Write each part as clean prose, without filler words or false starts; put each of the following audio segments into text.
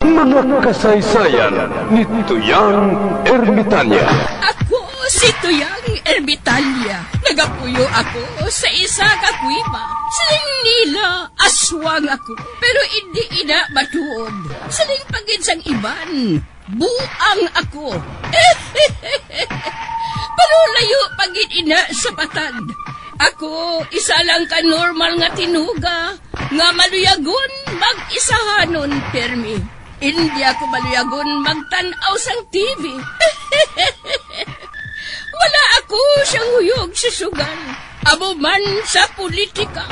Mga kasaysayan ni Tuyang Ermitanya. Ako si Tuyang Ermitanya. Nagapuyo ako sa isa ka kuiba. Siling nila, aswang ako. Pero hindi ina matuod. Siling paginsang iban, buang ako. Pero layo pagin ina sa patad. Ako, isa lang ka normal nga tinuga, nga maluyagon mag-isahanon, permi. Hindi ako maluyagon magtanaw sang TV. Wala ako siyang huyog sa sugal, abo man sa politika.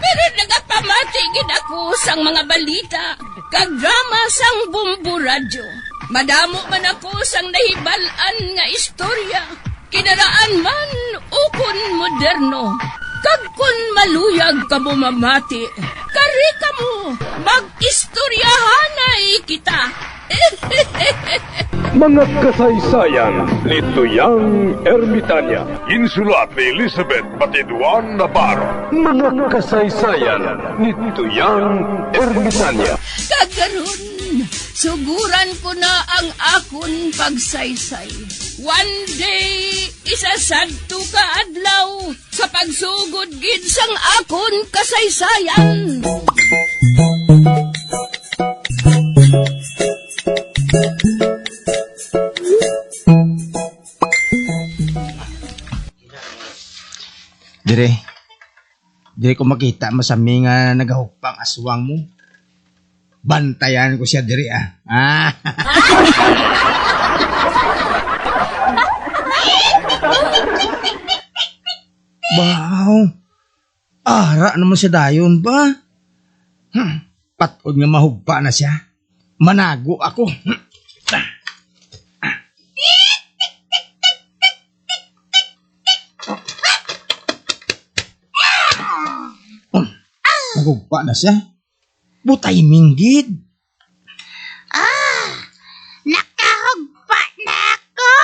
Pero nagapamatagin ako sang mga balita, kag drama sang bumbu radyo. Madamo man ako sang nahibalan nga istorya, kinaraan man ukon moderno. Kag kun maluyag ka mo mamati, kari ka mo, mag-istoryahanay kita. Mga kasaysayan ni Tuyang Ermitanya. Insulat ni Elizabeth Batiduan Navarro. Mga kasaysayan ni Tuyang Ermitanya. Kagaron, suguran ko na ang akon pagsaysay. One day, isasadto ka adlaw sa pagsugod gid sang akon kasaysayan. Dire ko makita masami nga nagahukpang aswang mo. Bantayan ko siya dire Baw, ara naman siya dayon ba? Patod nga mahugpa na siya. Manago ako. Nagugpa na siya. Butay minggid. Nakahugpa na ako.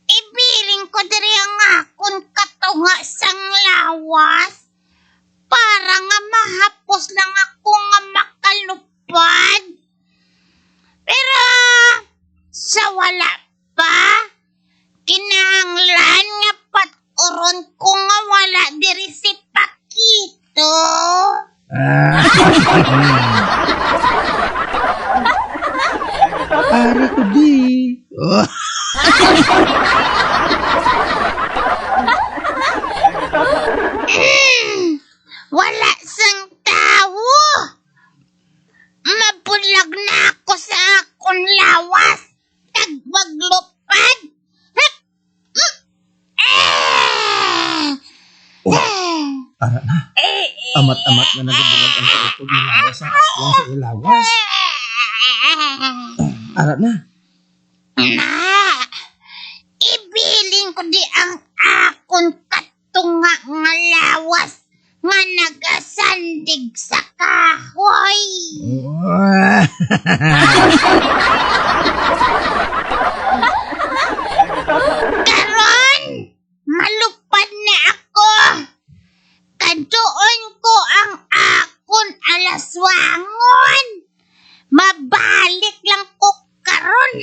Ibiling ko diri ang akon katunga sang lawas para nga mahapos lang ako nga makalupad. Pero sa wala pa, kinahanglan nga paturon ko nga wala diri si Pakito. Ari ko di. Wala sang tawo. Mabulag na ako sa akong lawas. Tagwaglupad. Ara na. Amat-amat na nagabulag ang kautog ng lawas sa aswang sa ilawas. Ara na. Ibiling ko di ang akong katunga nga lawas nga nagasandig sa kahoy. Karon, malupad na ako. Kadoon ko ang akon alaswangon. Mabalik lang ko karon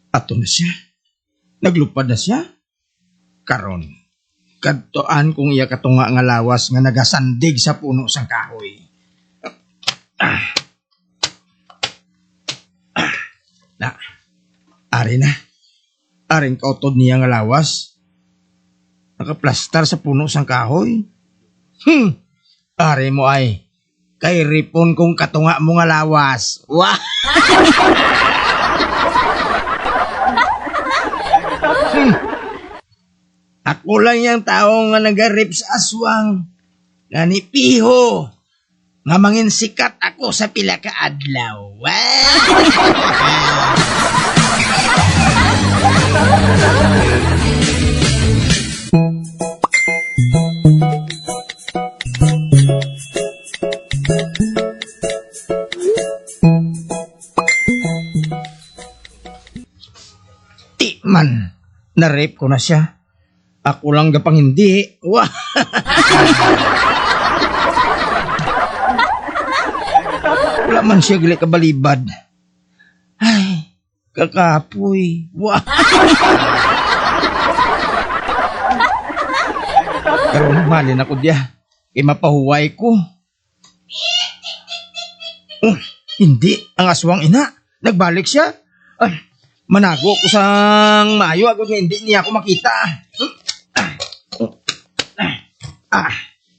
Ato na siya. Naglupad na siya. Karon. Kadtoan kong iya katunga nga lawas nga nagasandig sa puno sang kahoy. Ari na. Aring kautod niya nga lawas. Nakaplastar sa puno sang kahoy. Ari mo ay. Kay ripon kong katunga mo nga lawas. Wah! Ako lang yung tao nga nagarip sa aswang. Nga ni Piho. Nga mangin sikat ako sa pila ka adlaw. Di man, na-rape ko na siya. Ako lang gapang hindi. Wah! Wala man siya gali kabalibad. Ay, kakapoy. Wah! Karoon malin ako diya. Kay mapahuway ko. Oh, hindi. Ang aswang ina. Nagbalik siya. Ay, manago ko sang mayo. Ako hindi niya ako makita.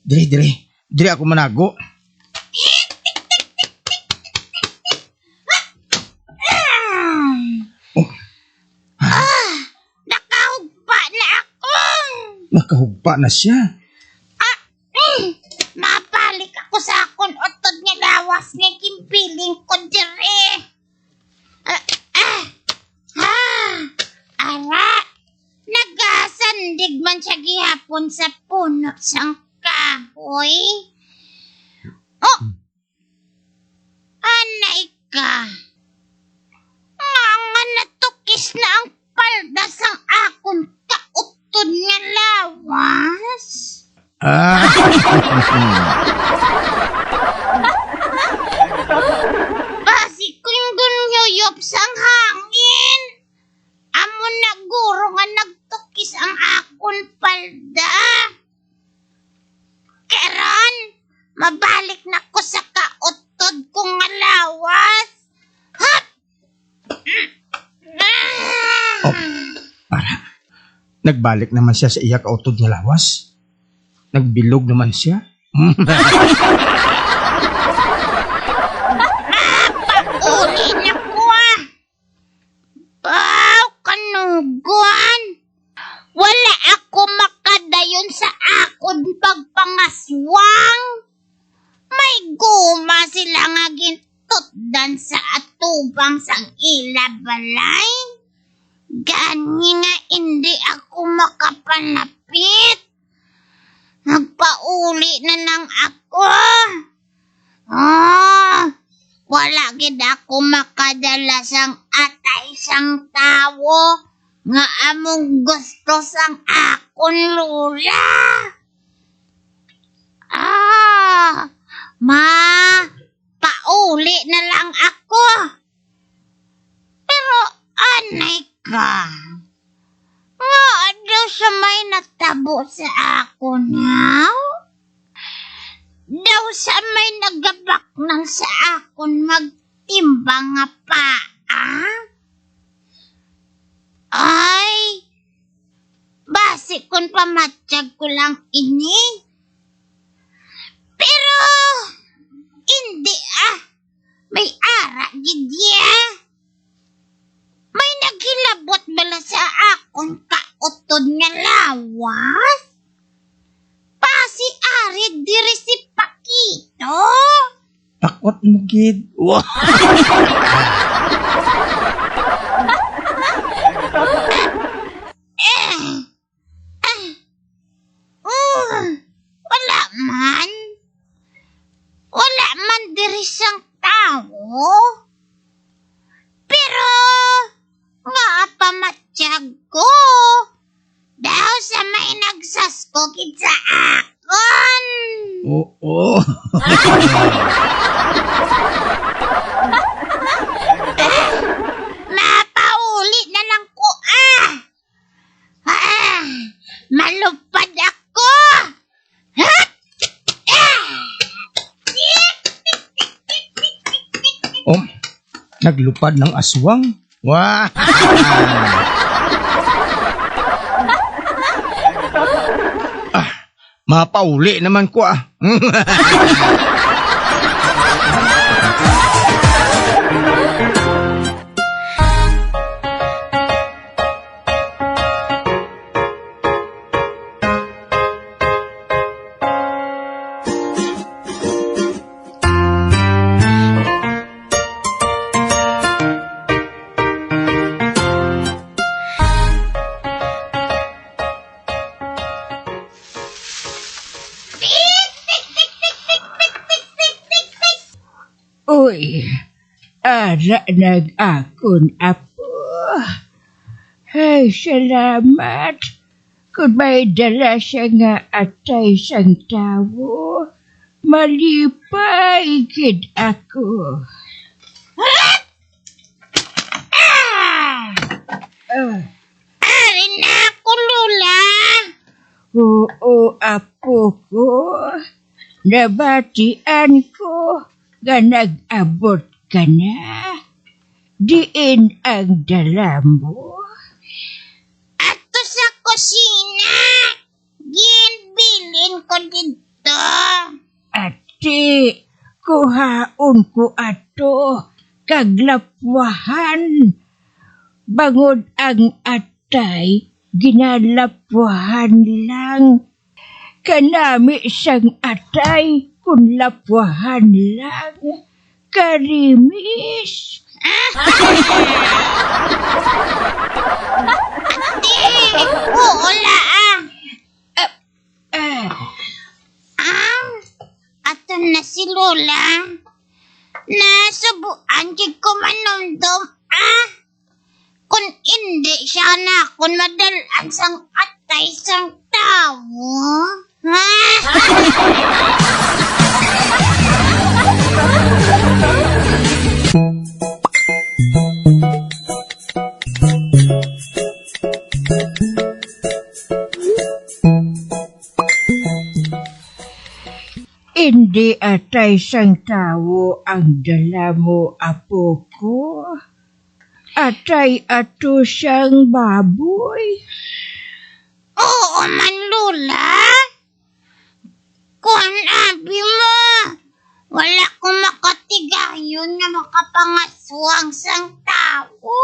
Dire. Dire ako manago. Nakahugpa na ako. Nakahugpa na siya. Mabalik ako sa akon utod nga lawas nga kimpiling ko dire. Ara, nagasandig man siya gihapon sa puno sang kahoy. Oh, anay ka. Nga natukis na ang palda sang akon kautod nga lawas. Basi kung gunyuyop sang hangin. Amo na guro nga nagtukis ang akon palda. Karon, mabalik na ko sa kautod kong nga lawas. Hap! Para. Nagbalik naman siya sa iya kautod nga lawas. Nagbilog naman siya. Uli na ko Baw, kanuguan. Wala ako makadayon sa akon pagpangaswang. May guma sila nga gintutdan sa atubang sang ilabalay. Gani nga hindi ako makapanapit. Nagpauli na lang ako. Wala gid ako makadala sang atay sang tawo nga among gusto sang akon lula. Pauli na lang ako. Pero anay ka. Nga daw siya may natabo sa akon now? Daw sa may nagabak nang sa akon magtimbang nga paa? Ay, basi kung pamatsyag ko lang ini. Pero, hindi may ara gidya. May naghilabot bala sa akon kautod nga lawas? Pasi ari diri si Pakito. Takot mo, kid. Wow. Wala man. Wala man diri sang tao. Pero, nga pamatsyag ko. Daw sa may nagsaskogid sa akon. Oo. Mapauli na lang ko malupad ako. Oh, naglupad ng aswang. Wah! Mapauli naman ko Uy, ara nag-akon apo. Hey, salamat. Kung may dala siya nga atay sang tawo, malipay gid ako. Ari na ako, Lola. Oo, apo ko. Nabatian ko nga nag-abot ka na. Diin ang dala mo. Ato sa kusina. Ginbilin ko dito. Ate, kuhaon ko ato kaglapwahan. Bangod ang atay, ginalapwahan lang. Kanami sang atay, kung lapwahan lang. Karimis. Oo, Laang. Ato na si Lola. Nasubuan jud ko manumdum, Kung hindi siya na kung madalan sang atay sang tawo, Hindi atay sang tawo ang dala mo, apo ko. Atay ato siyang baboy. Oo man, Lola. Kung abi mo, wala ko makatigayon nga makapangaswang sang tao.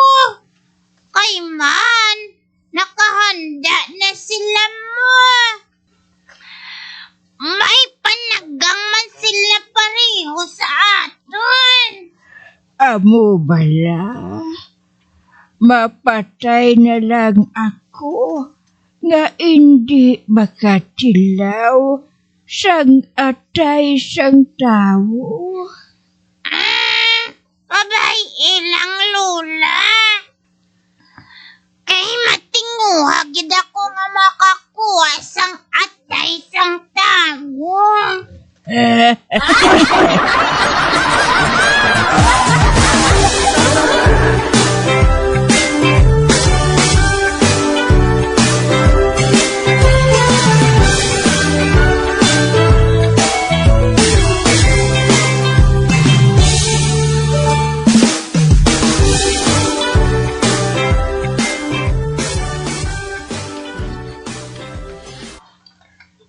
Kay man, nakahanda na sila mo. May panagang man sila pareho sa aton. Amo bala? Mapatay na lang ako nga hindi makatilaw sang atay sang tawo. Babay ilang, Lola. Kay matinguha gid ako nga makakuha sang atay sang tawo.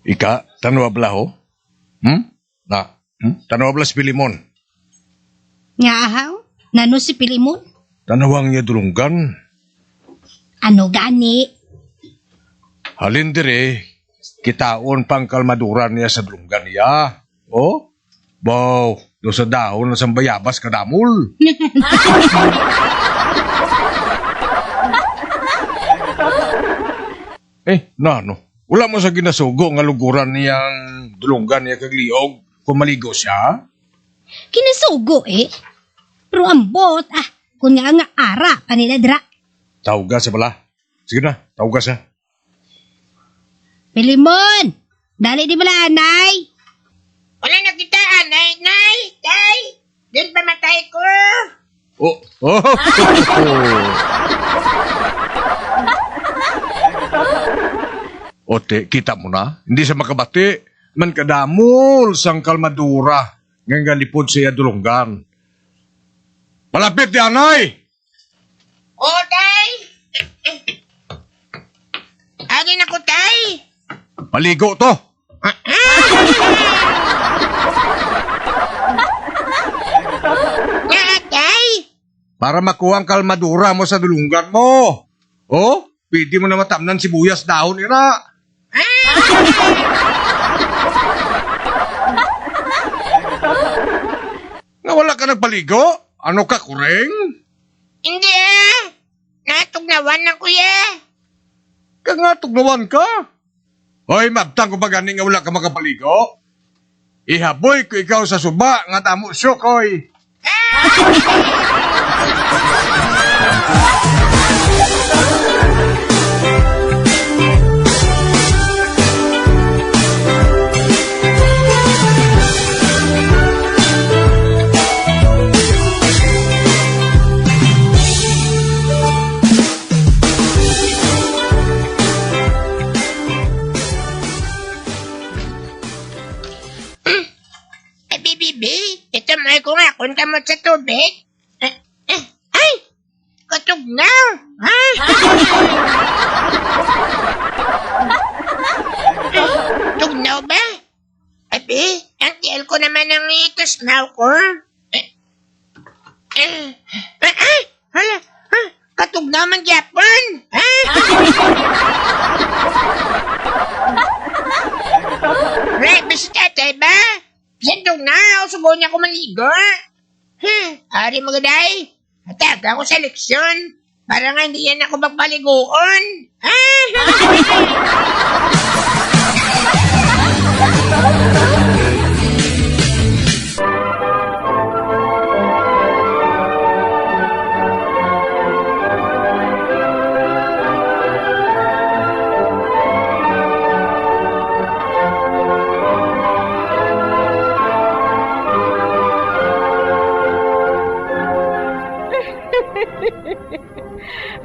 Ika, tanwa bala ho? Tanwa bala si Pilimon. Nga ahaw? Nano si Pilimon? Tanawang niya dulunggan. Ano gani? Halin dire, kitaon pang kalmaduran niya sa dulunggan niya. Oh? Baw, do sa dahon na sambayabas kadamol. No. Wala mo sa ginasugo nga luguran niyang dulunggan niya kagliog kung maligo siya? Kinasugo Pero ambot kung nga ara panila dra. Tawga siya pala. Sige na, tawga siya. Pilimon! Dali di bala, anay? Wala na kita, nay. Tay, din pa matay ko. Ote, kita mo na? Hindi siya makabati. Man kadamol sang kalmadura. Nga lipod siya dulunggan. Malapit di anay! Tay. Agin ako, tay. Paligo to! Tay. Para makuha ang kalmadura mo sa dulunggan mo. Oh, pwede mo na matamnan sibuyas dahon ira. Nga wala ka nagpaligo? Ano ka, kureng? Hindi natugnawan na, kuya. Kangatugnawan ka? Hoy, mabtang ko ba gani nga wala ka makapaligo? Ihaboy ko ikaw sa suba nga tamo syok, hoy. Magkaon ka mo sa tubig? Ay! Katugnaw! Ha? Tugnaw ba? Abi, ang tiel ko naman ang itusnaw ko. Ay! Hala! Katugnaw man Japon! Ha? Right, basta tatay ba? Sandong na, subo niya ko maligo. Ari magaday, ataga ko sa leksyon. Para nga hindi yan ako magpaliguon.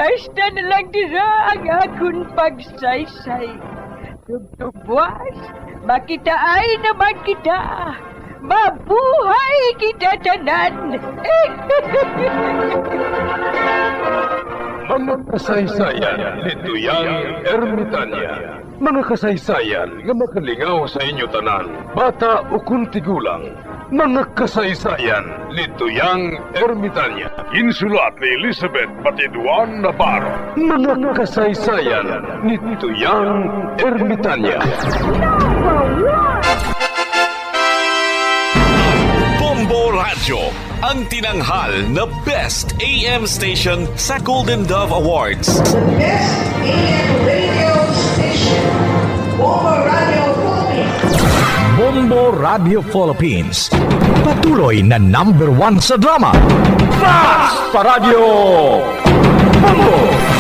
Hasta na lang dira ang akong pagsaysay. Tugtugwas, makitaan naman kita. Mabuhay kita tanan. Mga kasaysayan ni Tuyang Ermitanya. Mga kasaysayan nga makalingaw sa inyo tanan, bata o kuntigulang. Mga kasaysayan ni Tuyang Ermitanya. Insulat ni Elizabeth Batiduan Navarro. Mga kasaysayan ni Tuyang Ermitanya. Bombo Radio, ang tinanghal na Best AM Station sa Golden Dove Awards. Best AM radio station, Bombo Radio Philippines. Bombo Radio Philippines. Patuloy na #1 sa drama. Fast Paradyo! Bombo!